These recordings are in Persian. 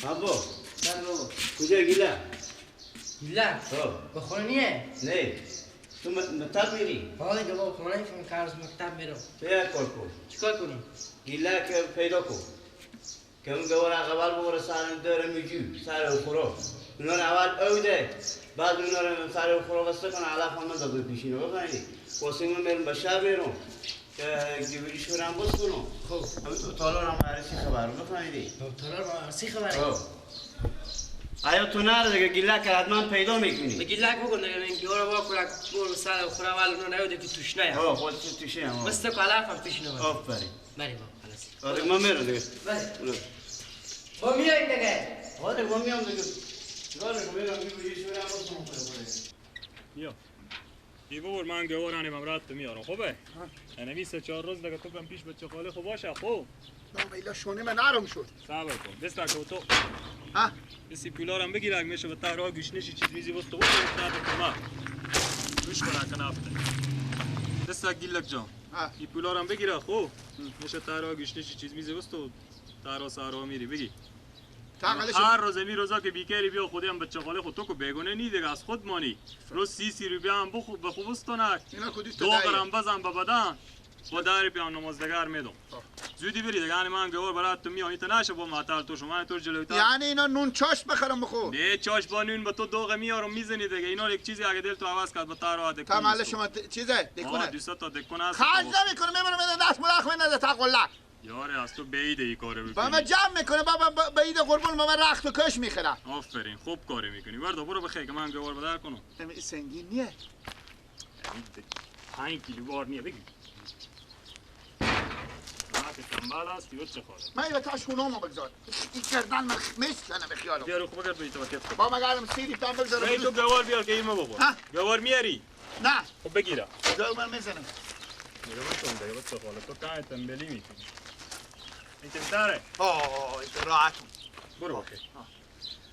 بابا بله بابا. کجا گیلا؟ گیلا؟ به خونه نیه؟ نه تو مکتب میری؟ آه دیگه بابا خونه نیفهم که از مکتب میرم. تو یک کار کن چیکار کنیم؟ گیلا که پیدا کن که اون گوار اول ببره سر داره میجو سر خورا اونا رو اول اوده بعد اونا رو سر خورا بسته کنه علف همه داده پیشینه بفهمی واسه اون میرم به شهر میرم که گیوری شورم بس کنم خب تالار هم عرصی خبر بفهمیدی؟ تالار هم عرصی خبره؟ آیا تو نره دیگه گیلا که حتما پیدا میکنی به گیلک بکن دیگه این گیارا با کرک برو سر خورا اول اونا نیوده که توش نیم خودت توشه هم مستو که علف هم توش نیم آفرین بری بابا خلاصی ما میرم دیگه بری با میاییم دیگه ما میام دیگه چیکار میکنم گیوری شورم بس کنم بیا ای بابر من گوارانی ممرات تو میارم خوبه؟ یعنی 3-4 روز دیگه تو کم پیش بچه خاله خوب باشه خوب ایلا شونه من نرم شد صبر کن دستا که تو ها بسی پولارم بگیر اگه میشه به تهرها گوشنشی چیز میزی بست تو بستو کما گوش کنه کنافته دستا گیلک جان ای پولارم بگیره خوب میشه تهرها گوشنشی چیز میزی بستو تهرها سهرها میری بگی هر روز می روزا که بیکاری بیا خودی هم بچه خاله خود تو که بیگونه نی دیگه از خود مانی روز 30 روپیه هم به خوب استونه 2 گرم بزن به بدن با 10 روپیه هم نمازدگر میدم زودی بری دیگه یعنی من گوار برات تو میام ایت نشه با معطل تو شما تو جلویتر یعنی اینا نون چاش بخرم بخور نه چاش با نون به تو دوغ میارم میزنی دیگه اینا یک چیزی اگه دل تو عوض کرد به تارو دکون تمال شما چیزه دکونه 200 تا دکون است خرج نمیکنه میمونه میده دست ملاخ میندازه تقلا یاره از تو بعید ای کارو میکنی بابا جمع میکنه بابا بعید قربون بابا رخت و کش میخره آفرین خوب کاری میکنی وردا برو بخیر که من گوار بدر کنم این سنگین نیه 5 کیلو بار نیه بگی تنبال هستی و چه خواهد من ایوه تاش خونامو بگذار این کردن من میسکنه به خیالم بیارو خوب اگر بیتو بکت با مگرم سیری تام بگذارم ای تو گوار بیار که ایمه بخور گوار میاری نه خب بگیره دو من میزنم میگم من دیگه بچه خاله تو کای تنبلی میکنی این تاره آه این راحت برو بخیر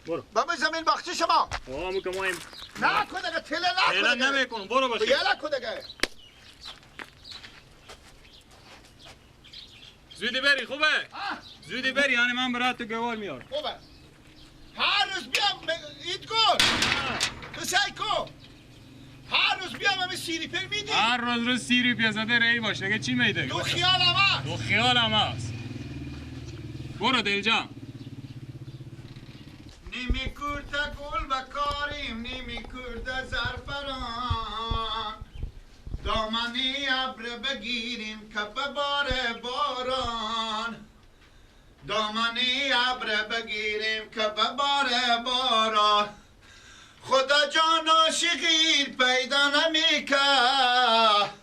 برو بابا زمین باختی شما مو که مهم نه کن دیگه تله نه نمیکنم برو بخیر یلا کن دیگه زودی بری خوبه زودی بری یعنی من برات تو گوار میارم خوبه هر روز بیام ایت کن تو سعی کن هر روز بیام همه سیری پر میدی هر روز 30 روپیه زده ری باشه دیگه چی میده دو خیال هم هست دو خیال هم هست برو دلجان نیمی کرده گل بکاریم نیمی کرده زرفران دامنی ابر بگیریم کپ بار باران دامنی ابر بگیریم کپ بار باران خدا جان عاشقی پیدا نمیکرد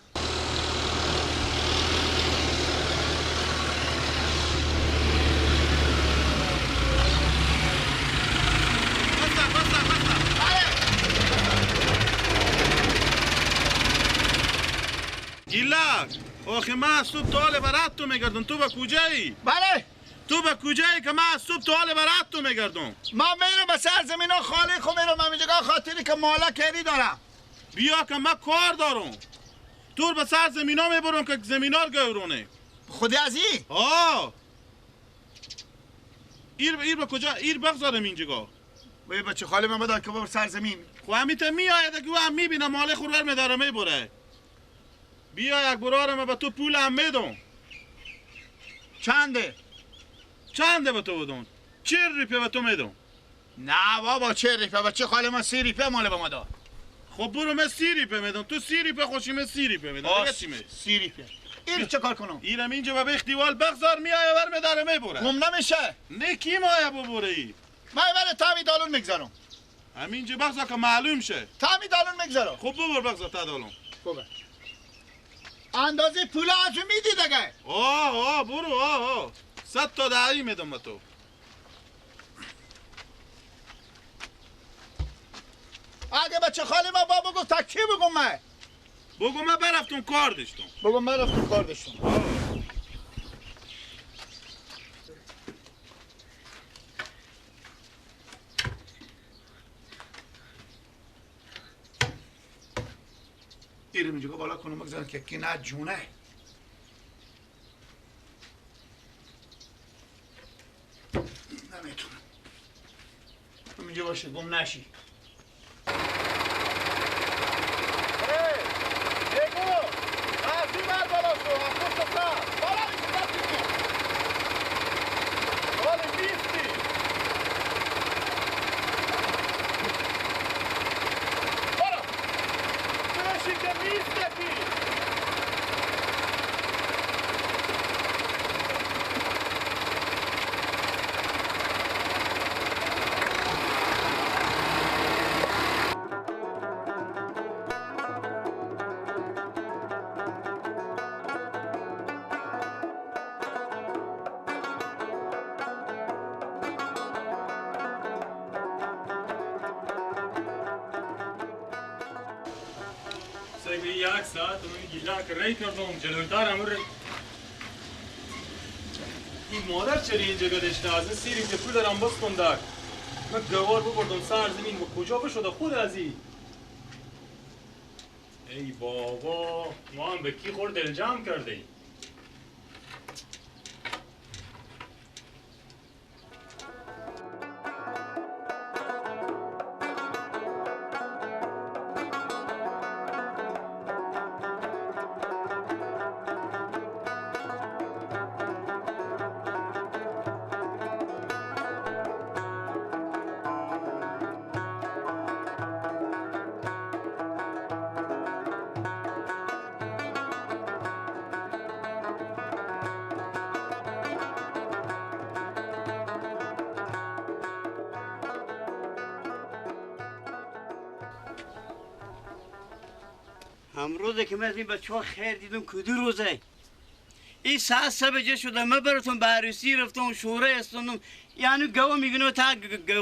گیلک آخه من از صبح تا حال برات تو میگردم تو به کجایی؟ بله تو به کجایی که من از صبح تا حال برات تو میگردم من میرم به سرزمین ها خالی خو میرم همینجا خاطری که مالا کری دارم بیا که من کار دارم تو به سرزمین ها میبرم که زمین ها گورونه خودی از ای؟ ایر به کجا؟ ایر بگذارم اینجا وی بچه خالی من بدار که ببر سرزمین خو همیت میآید که هم میبینم مال خورور میداره میبره بیا یک برارم به تو پول هم میدم چنده به تو بدون 40 روپیه به تو میدم نه بابا 40 روپیه بچه خالی من 30 روپیه مال به ما دار خب برو من 30 روپیه میدم تو 30 روپیه خوشی من 30 روپیه میدم دیگه چی می 30 روپیه این چه کار کنم اینم اینجا به اختیوال بغزار میآیه ور میداره میبره گم نمیشه نه کی مایه ببره ای من برای تامی دالون میگذارم همینجا بغزا که معلوم شه تامی دالون میگذارم خب ببر بغزا تا دالون خوبه اندازه پول آجو میدی دیگه برو 100 تا دهی میدم به تو اگه بچه خالی من با بگو تا کی بگم من بگو من برفتم کار داشتم بگم من رفتم کار داشتم ایرم اینجا بالا کنم بگذارم که کی نه جونه نمیتونم باشه گم نشی سگی یک ساعت اون گیلا که ری کردم جلویدارم این مادر چرا اینجا گذاشته از این سیری که پول دارم بس کندک من گوار ببردم سر زمین و کجا بشده خود ازی ای بابا ما هم به کی خورد الجام کرده ای امروزه که من از این بچه ها خیر دیدم کدی روزه این ساعت 3 بجه شده من براتون به عروسی رفتم شوره استوندم یعنی گوه میگنه تا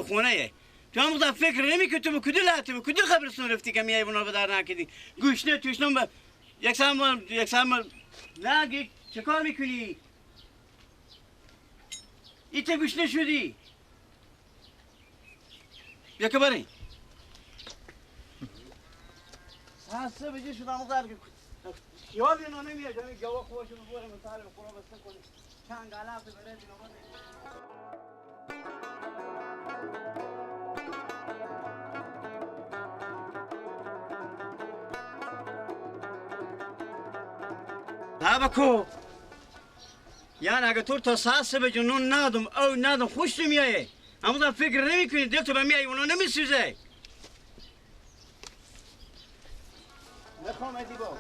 خونه تو هم بودم فکر نمی که تو به کدی لاته به کدی خبرستون رفتی که میای بنا بدار نکدی گوشنه توشنم به یک سال نه چه کار میکنی؟ ایتا گوشنه شدی بیا که برین ساعت 3 بجه شدم مقدر که خیال اینا نمیاد یعنی گواه خوش ببورم مثال خورا بسته کنی چند غلاف بره دیگه بابکو یعنی اگه تو تا ساعت 3 بجه نون ندم خوش نمیایه اما فکر نمی کنی دل تو به میایی اونو نمیسوزه نخوام ادی با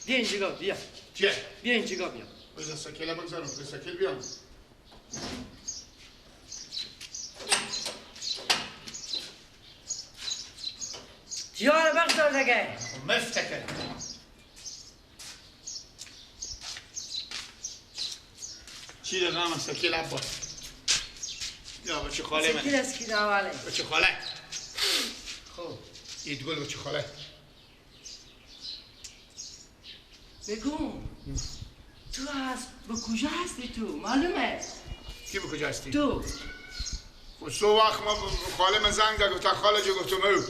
بیا اینجا بیا چیه؟ بیا اینجا بیا بذار سکیله بگذارم بذار سکیل بیام جیار بگذار دیگه مفتکر چی دارم هم سکیل عباس یا بچه خاله من سکیل از کی داواله بچه خاله خوب ایدگل بچه خاله بگو تو به کجا هستی تو معلومه کی به کجا هستی؟ تو خب سو وقت ما خاله من زنگ داد گفت خاله جو گفتم او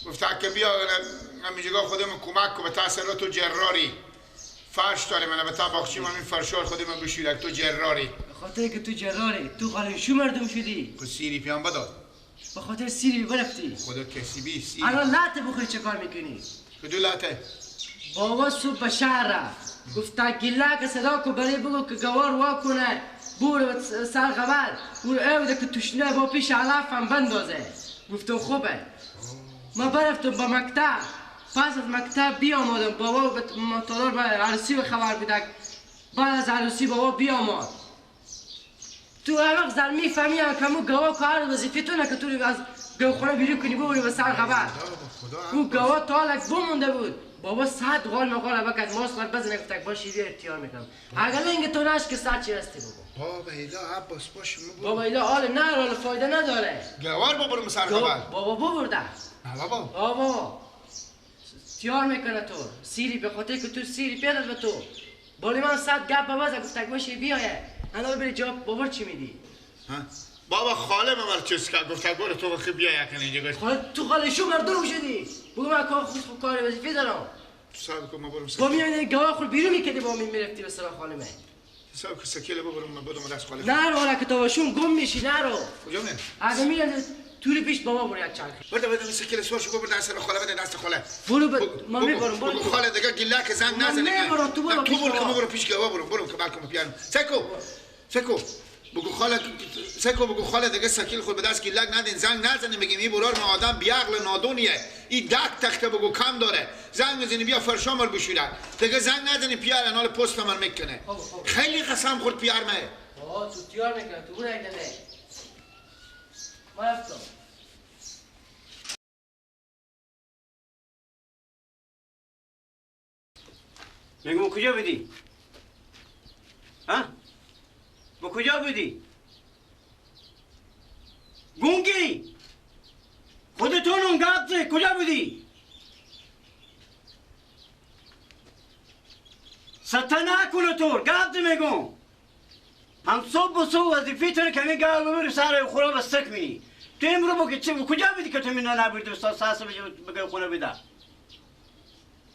گفت که بیا همینجا خودمون کمک کن به تاثیرات تو جراری فرش داریم من به تا باخچیم همین فرشار خودمون بشویدک تو جراری به خاطر که تو جراری تو خاله شو مردم شدی خب سیری پیان بداد به خاطر سیری برفتی خدا کسی بی سیری الان لاته بخوری چه کار میکنی کدو لاته بابا صبح به شهر رفت گفت تا گله که صدا کو برای بگو که گوار واکنه بور سر خبر بور اوده که توشنه با پیش علافم بندازه گفتم خوبه ما برفتم به مکتب پس از مکتب بیامادم بابا به مطالار به عروسی به خبر بدک بعد از عروسی بابا بیاماد تو هر وقت زن میفهمی هم کمو گواه کار وظیفه تو نکه تو از گوخونه بیرون کنی بوری به سر خبر او گواه تا حالک بمونده بود بابا 100 قال مقاله بکد ماست بر بزنه گفتک باشی بیا اختیار میکنم اگر اینگه تو نش که 100 چی هستی بابا بابا ایلا عباس باش بابا ایلا حال نه حال فایده نداره گوار ببرم سر خبر بابا ببرده بابا بابا اختیار میکنه تو سیری به خاطر که تو سیری پیدت به تو بالی من 100 گپ ببازه گفتک باشی بیایه انا ببری جواب بابا چی میدی بابا خاله من چیز کرد گفت برو تو بخی بیا یکن اینجا گفت خاله تو خاله شو مردم شدی بگو من کار خود کار وظیفه دارم صاحب که ما برم با میای گواه خود بیرون میکردی با من میرفتی به سراغ خاله من صاحب که سکیله ببرم من بدم دست خاله نه رو حالا که تو شوم گم میشی نه رو کجا من اگه میرن توری پیش بابا برو یک چند بده سکیله سوارشو ببر دست خاله بده دست خاله برو ما میبرم برو خاله دیگه گله که زنگ نزنه میبرم تو برو تو برو پیش گواه برو که بلکم بیارم سکو بگو خاله دیگه سکیل خود به دست گیلک ندین زنگ نزنه بگیم این برار ما آدم بیعقل نادونیه این دک تخته بگو کم داره زنگ میزنی بیا فرشامر بشوره دیگه زنگ نزنی پیار انال پست من میکنه خیلی قسم خورد پیار مه تو تیار میکنه تو برو یک دنه ما رفتم میگم کجا بودی؟ ها؟ با کجا بودی؟ گونگی خودتون اون گبزه کجا بودی؟ سته نکنه طور گبزه میگم هم صبح و صبح وظیفه تونه کمی گوه ببری سر خورا بستک مینی تو این برو بگی چه کجا بودی که تو مینا نبودی ساسه بگه خونه بده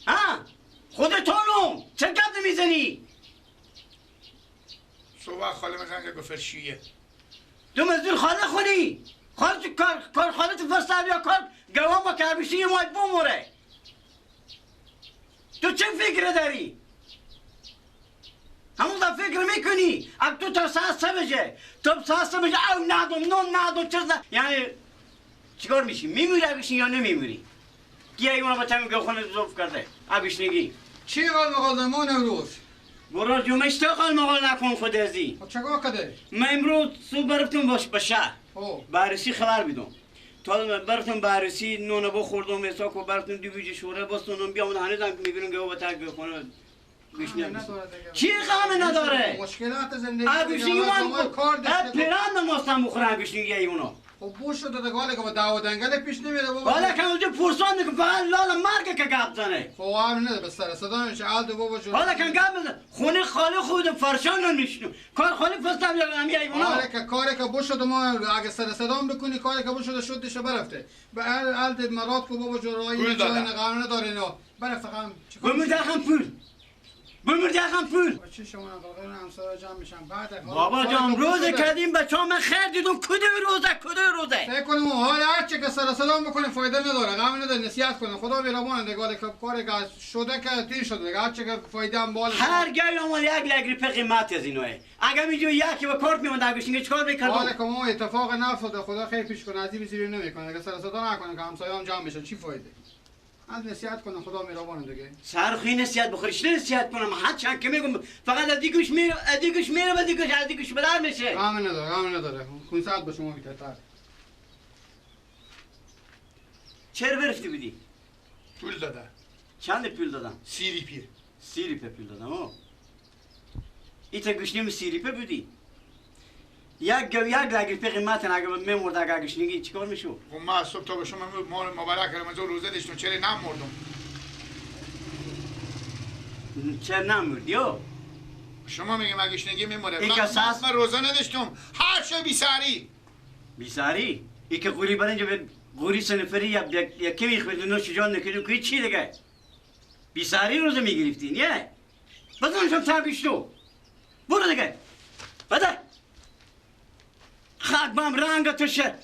ها؟ خودتونو چه گبزه میزنی؟ صبح خاله من زنگ گفت فرشیه تو مزدور خاله خونی کار خاله تو فرستم یا کار گوام با کربیشی یه ماید بموره تو چه فکر داری؟ همون دا فکر میکنی اگه تو تا ساسه بجه او ندم نون ندم چرا یعنی چیکار میشی؟ میمیری ابیشنی یا نمیمیری؟ کی ایونا با تمی گوخونه زوف کرده ابیشنگی چی قال مقال ما نوروز؟ برو جمعه اشتاقال مقال نکن خود ازی چگاه کده؟ من امروز صبح برفتم باش به شهر او بررسی خبر بیدم تا برفتم بررسی نونه بخوردم مساک و برفتم دیویج شوره باستونم بیام هنوزم میبینم که با تک خونه گوشنی چی غم نداره مشکلات زندگی گوشنی من کار داشته پیران ماستم بخورم گوشنی اونا خب بوش شده دگاله که با دعوا دنگل پیش نمیره بابا حالا که اونجا پرسان میگم فقط لالا مرگ که گپ زنه خب هم نده به سر صدا میشه عالد بابا جون حالا که گپ بزن خونه خاله خود فرشان نمیشنو کار خاله پستم یا همی ایونا کاری که بوش شده ما اگه سر صدا بکنی کاری که بوش شده شدش برفته به عالد مراد کو بابا جون رای جای نقام نداره اینا برفته هم بمردخم پول چه شما واقعا همسایه جمع میشن بعد بابا جان روز کردیم بچه‌ها من خیر دیدم کدوم روزه فکر کنم حال هر چه که سر صدا بکنه فایده نداره غم نداره نصیحت کنه خدا بیرمان دگاله که کاری که شده که تیر شده هر چه که فایده هم بال هر گاهی اومد یک لگری په قیمت از اینوه اگه میجو یکی با کارت میومد اگه چیکار میکردم حالا که ما اتفاق نافتاده خدا خیر پیش کنه از این زیر نمیکنه اگه سر صدا نکنه که همسایه هم جمع بشن چی فایده از نصیحت کنه خدا میرمان دیگه سرخی نصیحت بخوری چه نصیحت کنم هر چند که میگم فقط از دیگوش میره از دیگوش بدر میشه غم نداره کنسات به شما میتر چرا برفتی بودی پول داده چند پول دادم سیریپه پول دادم ایتا گوشنیم سیریپه بودی یک لگری په قیمت اگه میمرد اگه گوشنگی چیکار میشو خب ما صبح تا به شما مال مبارک رمضان روزه داشتم چرا نمردم چرا نمردی شما میگم اگه گشنگی میمره من روزه نداشتم هر شب بیساری ای که قوری برنج به قوری سنفری یا کی میخورد نوش جان نکردیم که چی دیگه بیساری روزه میگرفتی نه بزنشم تابیشتو برو دیگه بده خاک بام رنگ توشه